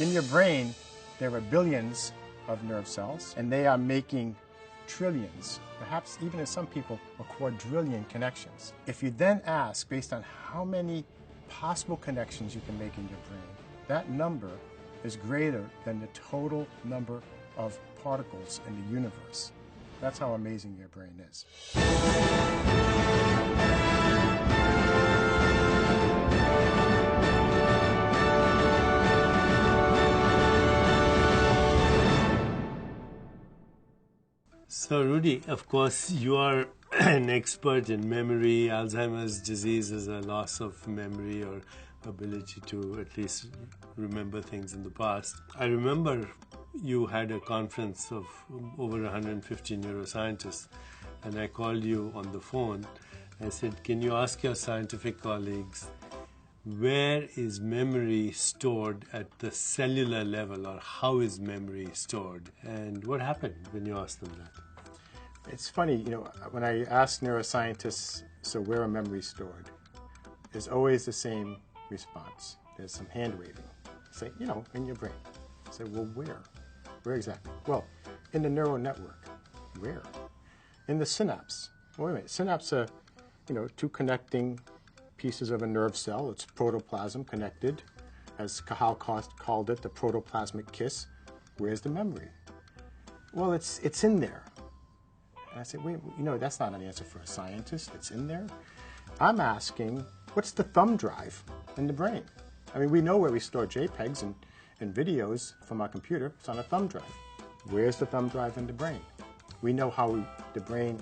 In your brain, there are billions of nerve cells, and they are making trillions, perhaps even in some people, a quadrillion connections. If you then ask, based on how many possible connections you can make in your brain, that number is greater than the total number of particles in the universe. That's how amazing your brain is. So Rudy, of course, you are an expert in memory. Alzheimer's disease is a loss of memory or ability to at least remember things in the past. I remember you had a conference of over 150 neuroscientists, and I called you on the phone. I said, can you ask your scientific colleagues, where is memory stored at the cellular level, or how is memory stored? And what happened when you asked them that? It's funny, when I ask neuroscientists, so where are memories stored? There's always the same response. There's some hand waving. Say, in your brain. I say, well, where? Where exactly? Well, in the neural network. Where? In the synapse. Wait a minute. Synapse are, two connecting pieces of a nerve cell. It's protoplasm connected. As Cahal called it, the protoplasmic kiss. Where's the memory? Well, it's in there. And I said, wait, that's not an answer for a scientist. It's in there. I'm asking, what's the thumb drive in the brain? I mean, we know where we store JPEGs and videos from our computer. It's on a thumb drive. Where's the thumb drive in the brain? We know how the brain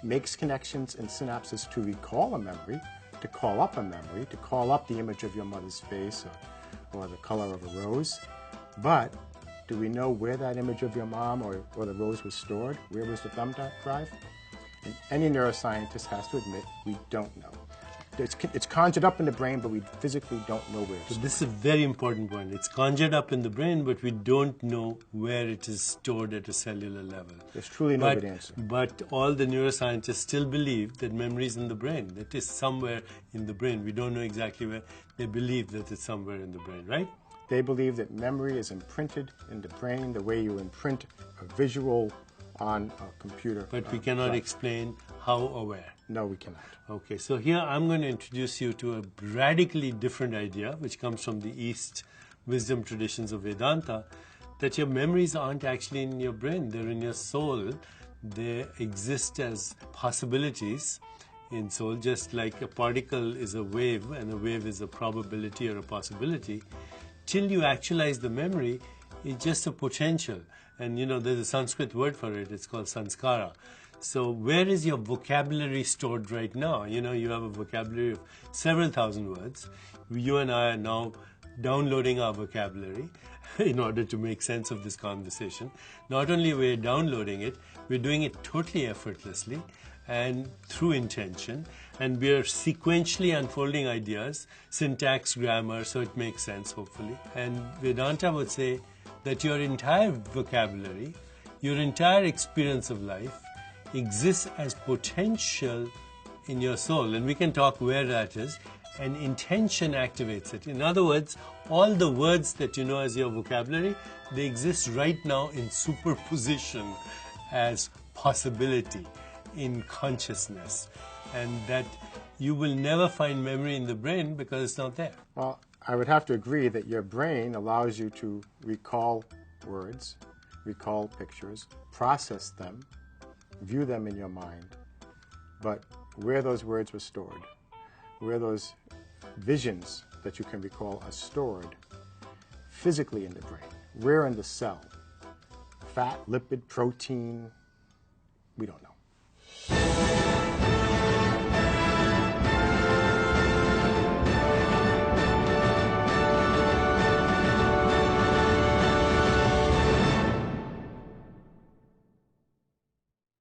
makes connections and synapses to recall a memory, to call up a memory, to call up the image of your mother's face or the color of a rose. But do we know where that image of your mom or the rose was stored? Where was the thumb drive? And any neuroscientist has to admit we don't know. It's conjured up in the brain, but we physically don't know where it's stored. This is a very important point. It's conjured up in the brain, but we don't know where it is stored at a cellular level. There's truly no good answer. But all the neuroscientists still believe that memory is in the brain. That is somewhere in the brain. We don't know exactly where. They believe that it's somewhere in the brain, right? They believe that memory is imprinted in the brain the way you imprint a visual on a computer. But we cannot explain how or where. No, we cannot. Okay, so here I'm going to introduce you to a radically different idea, which comes from the East wisdom traditions of Vedanta, that your memories aren't actually in your brain, they're in your soul. They exist as possibilities in soul, just like a particle is a wave, and a wave is a probability or a possibility. Till you actualize the memory, it's just a potential. And there's a Sanskrit word for it, it's called sanskara. So where is your vocabulary stored right now? You have a vocabulary of several thousand words. You and I are now downloading our vocabulary in order to make sense of this conversation. Not only we're downloading it, we're doing it totally effortlessly and through intention. And we're sequentially unfolding ideas, syntax, grammar, so it makes sense, hopefully. And Vedanta would say that your entire vocabulary, your entire experience of life, exists as potential in your soul, and we can talk where that is, and intention activates it. In other words, all the words that you know as your vocabulary, they exist right now in superposition as possibility in consciousness, and that you will never find memory in the brain because it's not there. Well, I would have to agree that your brain allows you to recall words, recall pictures, process them, view them in your mind, but where those words were stored, where those visions that you can recall are stored physically in the brain, where in the cell, fat, lipid, protein, we don't know.